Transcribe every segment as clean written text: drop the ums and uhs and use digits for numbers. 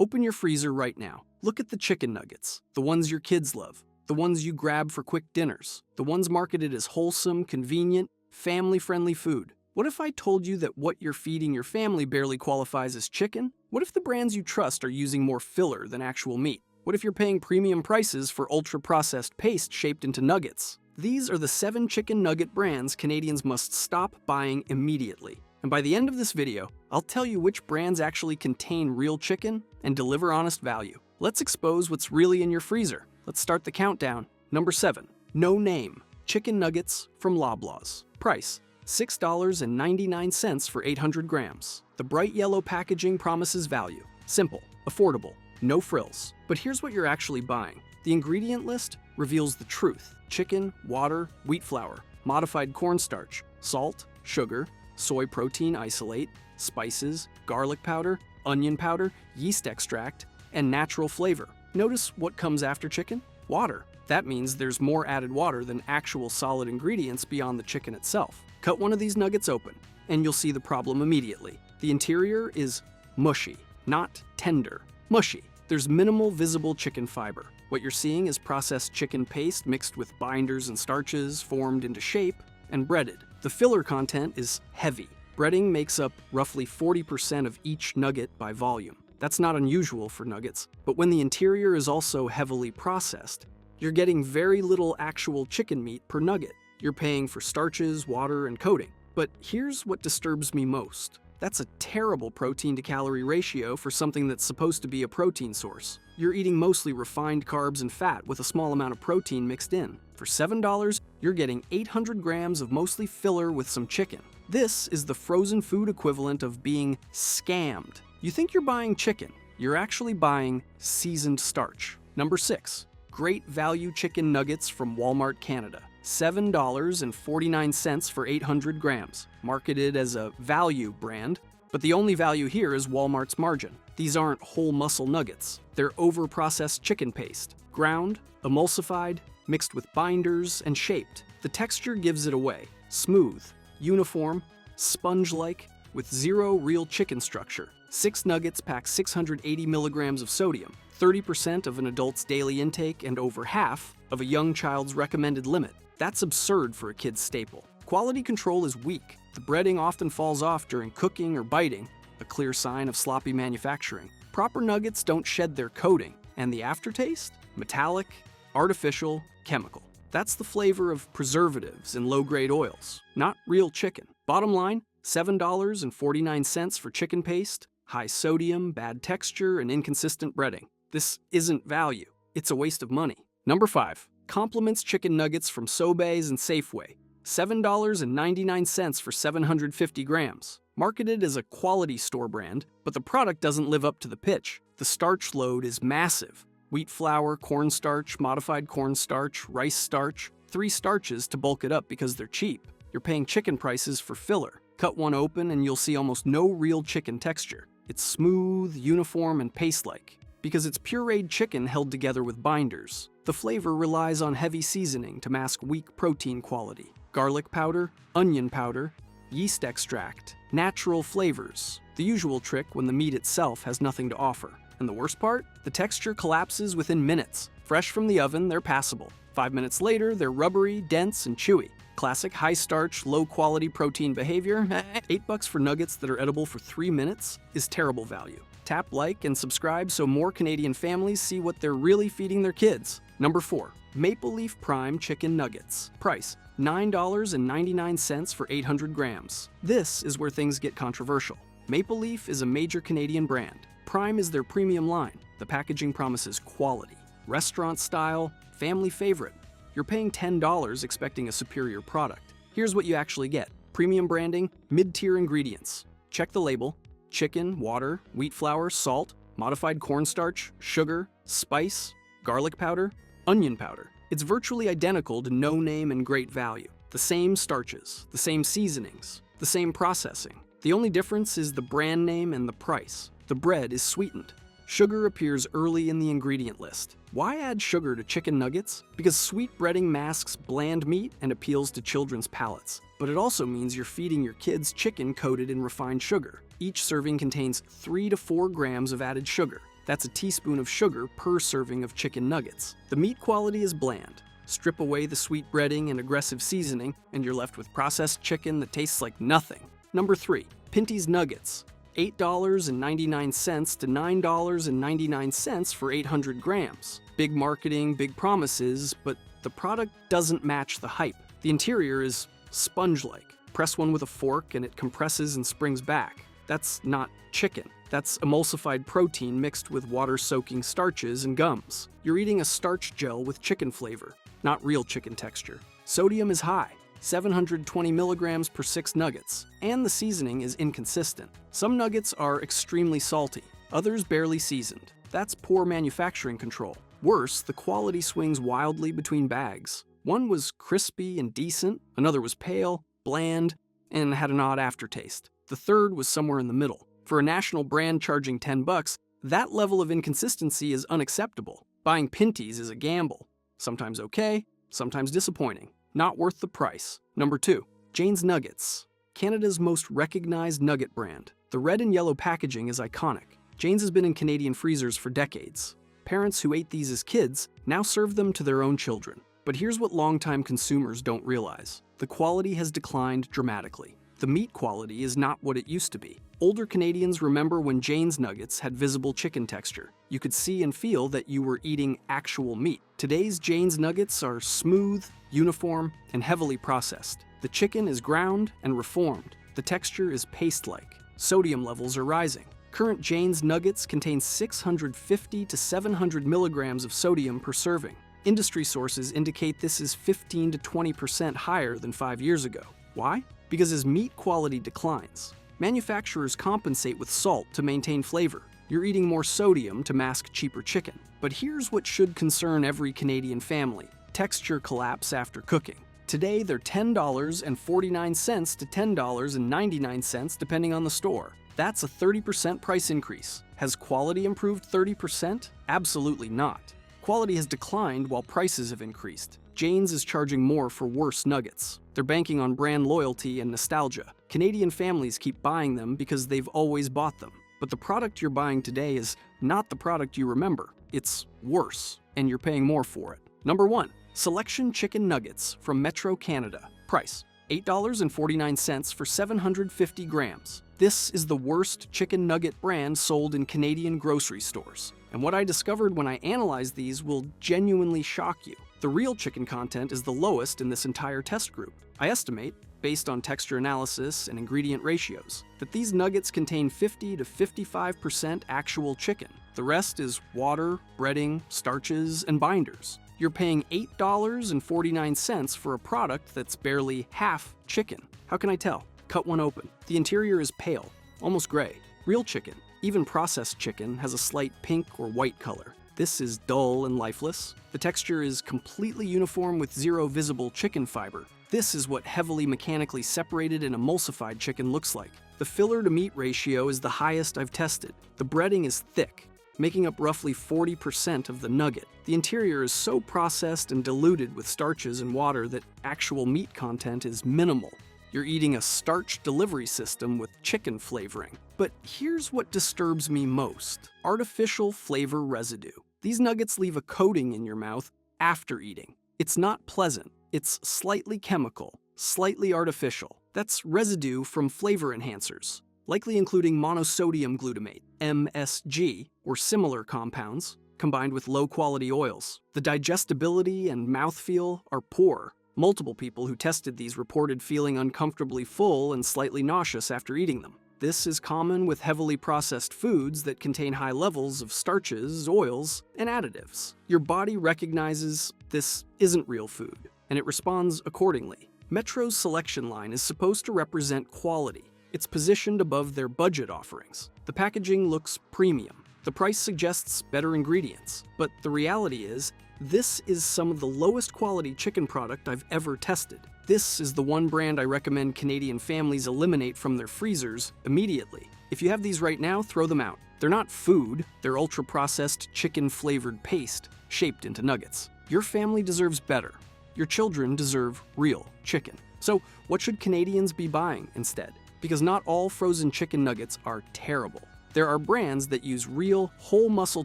Open your freezer right now. Look at the chicken nuggets, the ones your kids love, the ones you grab for quick dinners, the ones marketed as wholesome, convenient, family-friendly food. What if I told you that what you're feeding your family barely qualifies as chicken? What if the brands you trust are using more filler than actual meat? What if you're paying premium prices for ultra-processed paste shaped into nuggets? These are the 7 chicken nugget brands Canadians must stop buying immediately. And by the end of this video, I'll tell you which brands actually contain real chicken and deliver honest value. Let's expose what's really in your freezer. Let's start the countdown. Number 7. No Name Chicken Nuggets from Loblaws. Price: $6.99 for 800 grams. The bright yellow packaging promises value. Simple, affordable, no frills. But here's what you're actually buying. The ingredient list reveals the truth. Chicken, water, wheat flour, modified cornstarch, salt, sugar, soy protein isolate, spices, garlic powder, onion powder, yeast extract, and natural flavor. Notice what comes after chicken? Water. That means there's more added water than actual solid ingredients beyond the chicken itself. Cut one of these nuggets open, and you'll see the problem immediately. The interior is mushy, not tender. Mushy. There's minimal visible chicken fiber. What you're seeing is processed chicken paste mixed with binders and starches, formed into shape, and breaded. The filler content is heavy. Breading makes up roughly 40% of each nugget by volume. That's not unusual for nuggets, but when the interior is also heavily processed, you're getting very little actual chicken meat per nugget. You're paying for starches, water, and coating. But here's what disturbs me most. That's a terrible protein-to-calorie ratio for something that's supposed to be a protein source. You're eating mostly refined carbs and fat with a small amount of protein mixed in. For $7, you're getting 800 grams of mostly filler with some chicken. This is the frozen food equivalent of being scammed. You think you're buying chicken. You're actually buying seasoned starch. Number 6. Great Value Chicken Nuggets from Walmart Canada. $7.49 for 800 grams. Marketed as a value brand, but the only value here is Walmart's margin. These aren't whole muscle nuggets. They're over-processed chicken paste. Ground, emulsified, mixed with binders, and shaped. The texture gives it away. Smooth, uniform, sponge-like, with zero real chicken structure. 6 nuggets pack 680 milligrams of sodium, 30% of an adult's daily intake and over half of a young child's recommended limit. That's absurd for a kid's staple. Quality control is weak. The breading often falls off during cooking or biting, a clear sign of sloppy manufacturing. Proper nuggets don't shed their coating, and the aftertaste? Metallic, artificial, chemical. That's the flavor of preservatives and low-grade oils, not real chicken. Bottom line, $7.49 for chicken paste, high sodium, bad texture, and inconsistent breading. This isn't value. It's a waste of money. Number 5. Compliments Chicken Nuggets from Sobeys and Safeway. $7.99 for 750 grams. Marketed as a quality store brand, but the product doesn't live up to the pitch. The starch load is massive. Wheat flour, cornstarch, modified cornstarch, rice starch, 3 starches to bulk it up because they're cheap. You're paying chicken prices for filler. Cut one open and you'll see almost no real chicken texture. It's smooth, uniform, and paste-like, because it's pureed chicken held together with binders. The flavor relies on heavy seasoning to mask weak protein quality. Garlic powder, onion powder, yeast extract, natural flavors. The usual trick when the meat itself has nothing to offer. And the worst part? The texture collapses within minutes. Fresh from the oven, they're passable. 5 minutes later, they're rubbery, dense, and chewy. Classic high-starch, low-quality protein behavior. $8 for nuggets that are edible for 3 minutes is terrible value. Tap like and subscribe so more Canadian families see what they're really feeding their kids. Number 4. Maple Leaf Prime Chicken Nuggets. Price: $9.99 for 800 grams. This is where things get controversial. Maple Leaf is a major Canadian brand. Prime is their premium line. The packaging promises quality. Restaurant style, family favorite. You're paying $10 expecting a superior product. Here's what you actually get. Premium branding, mid-tier ingredients. Check the label. Chicken, water, wheat flour, salt, modified cornstarch, sugar, spice, garlic powder, onion powder. It's virtually identical to No Name and Great Value. The same starches, the same seasonings, the same processing. The only difference is the brand name and the price. The bread is sweetened. Sugar appears early in the ingredient list. Why add sugar to chicken nuggets? Because sweet breading masks bland meat and appeals to children's palates. But it also means you're feeding your kids chicken coated in refined sugar. Each serving contains 3 to 4 grams of added sugar. That's a teaspoon of sugar per serving of chicken nuggets. The meat quality is bland. Strip away the sweet breading and aggressive seasoning, and you're left with processed chicken that tastes like nothing. Number 3. Pinty's Nuggets. $8.99 to $9.99 for 800 grams. Big marketing, big promises, but the product doesn't match the hype. The interior is sponge-like. Press one with a fork and it compresses and springs back. That's not chicken. That's emulsified protein mixed with water-soaking starches and gums. You're eating a starch gel with chicken flavor, not real chicken texture. Sodium is high, 720 milligrams per 6 nuggets, and the seasoning is inconsistent. Some nuggets are extremely salty, others barely seasoned. That's poor manufacturing control. Worse, the quality swings wildly between bags. One was crispy and decent, another was pale, bland, and had an odd aftertaste. The third was somewhere in the middle. For a national brand charging $10, that level of inconsistency is unacceptable. Buying Pinty's is a gamble. Sometimes okay, sometimes disappointing. Not worth the price. Number 2. Jane's Nuggets. Canada's most recognized nugget brand. The red and yellow packaging is iconic. Jane's has been in Canadian freezers for decades. Parents who ate these as kids now serve them to their own children. But here's what longtime consumers don't realize. The quality has declined dramatically. The meat quality is not what it used to be. Older Canadians remember when Jane's Nuggets had visible chicken texture. You could see and feel that you were eating actual meat. Today's Jane's Nuggets are smooth, uniform, and heavily processed. The chicken is ground and reformed. The texture is paste-like. Sodium levels are rising. Current Jane's Nuggets contain 650 to 700 milligrams of sodium per serving. Industry sources indicate this is 15 to 20% higher than 5 years ago. Why? Because as meat quality declines, manufacturers compensate with salt to maintain flavor. You're eating more sodium to mask cheaper chicken. But here's what should concern every Canadian family: texture collapse after cooking. Today, they're $10.49 to $10.99 depending on the store. That's a 30% price increase. Has quality improved 30%? Absolutely not. Quality has declined while prices have increased. Jane's is charging more for worse nuggets. They're banking on brand loyalty and nostalgia. Canadian families keep buying them because they've always bought them. But the product you're buying today is not the product you remember. It's worse, and you're paying more for it. Number 1. Selection Chicken Nuggets from Metro Canada. Price: $8.49 for 750 grams. This is the worst chicken nugget brand sold in Canadian grocery stores. And what I discovered when I analyzed these will genuinely shock you. The real chicken content is the lowest in this entire test group. I estimate, based on texture analysis and ingredient ratios, that these nuggets contain 50 to 55% actual chicken. The rest is water, breading, starches, and binders. You're paying $8.49 for a product that's barely half chicken. How can I tell? Cut one open. The interior is pale, almost gray. Real chicken, even processed chicken, has a slight pink or white color. This is dull and lifeless. The texture is completely uniform with zero visible chicken fiber. This is what heavily mechanically separated and emulsified chicken looks like. The filler to meat ratio is the highest I've tested. The breading is thick, making up roughly 40% of the nugget. The interior is so processed and diluted with starches and water that actual meat content is minimal. You're eating a starch delivery system with chicken flavoring. But here's what disturbs me most: artificial flavor residue. These nuggets leave a coating in your mouth after eating. It's not pleasant. It's slightly chemical, slightly artificial. That's residue from flavor enhancers, likely including monosodium glutamate, MSG, or similar compounds, combined with low-quality oils. The digestibility and mouthfeel are poor. Multiple people who tested these reported feeling uncomfortably full and slightly nauseous after eating them. This is common with heavily processed foods that contain high levels of starches, oils, and additives. Your body recognizes this isn't real food, and it responds accordingly. Metro's selection line is supposed to represent quality. It's positioned above their budget offerings. The packaging looks premium. The price suggests better ingredients. But the reality is, this is some of the lowest quality chicken product I've ever tested. This is the one brand I recommend Canadian families eliminate from their freezers immediately. If you have these right now, throw them out. They're not food, they're ultra-processed chicken-flavored paste shaped into nuggets. Your family deserves better. Your children deserve real chicken. So what should Canadians be buying instead? Because not all frozen chicken nuggets are terrible. There are brands that use real, whole muscle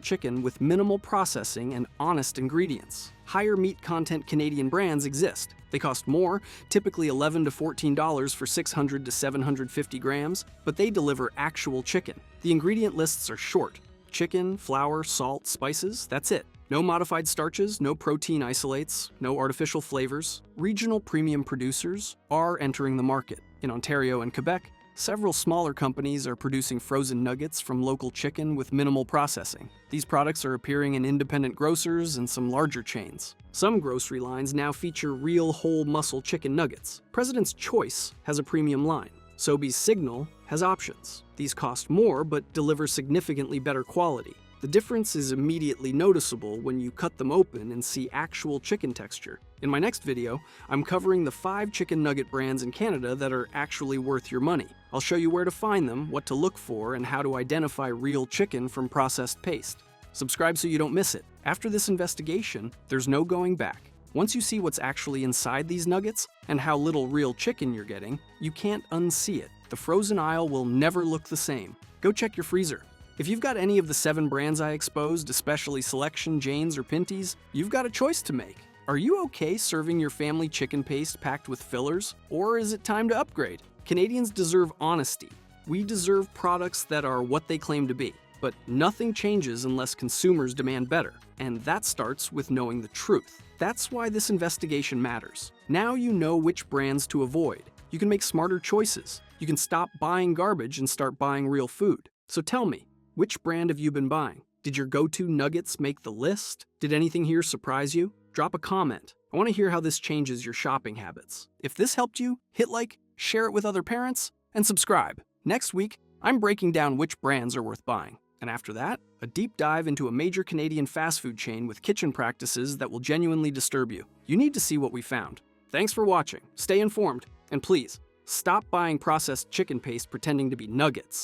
chicken with minimal processing and honest ingredients. Higher meat content Canadian brands exist. They cost more, typically $11 to $14 for 600 to 750 grams, but they deliver actual chicken. The ingredient lists are short. Chicken, flour, salt, spices, that's it. No modified starches, no protein isolates, no artificial flavors. Regional premium producers are entering the market. In Ontario and Quebec, several smaller companies are producing frozen nuggets from local chicken with minimal processing. These products are appearing in independent grocers and some larger chains. Some grocery lines now feature real whole muscle chicken nuggets. President's Choice has a premium line. Sobeys Signal has options. These cost more but deliver significantly better quality. The difference is immediately noticeable when you cut them open and see actual chicken texture. In my next video, I'm covering the 5 chicken nugget brands in Canada that are actually worth your money. I'll show you where to find them, what to look for, and how to identify real chicken from processed paste. Subscribe so you don't miss it. After this investigation, there's no going back. Once you see what's actually inside these nuggets and how little real chicken you're getting, you can't unsee it. The frozen aisle will never look the same. Go check your freezer. If you've got any of the 7 brands I exposed, especially Selection, Jane's, or Pinty's, you've got a choice to make. Are you okay serving your family chicken paste packed with fillers? Or is it time to upgrade? Canadians deserve honesty. We deserve products that are what they claim to be. But nothing changes unless consumers demand better. And that starts with knowing the truth. That's why this investigation matters. Now you know which brands to avoid. You can make smarter choices. You can stop buying garbage and start buying real food. So tell me, which brand have you been buying? Did your go-to nuggets make the list? Did anything here surprise you? Drop a comment. I want to hear how this changes your shopping habits. If this helped you, hit like, share it with other parents, and subscribe. Next week, I'm breaking down which brands are worth buying. And after that, a deep dive into a major Canadian fast food chain with kitchen practices that will genuinely disturb you. You need to see what we found. Thanks for watching. Stay informed, and please, stop buying processed chicken paste pretending to be nuggets.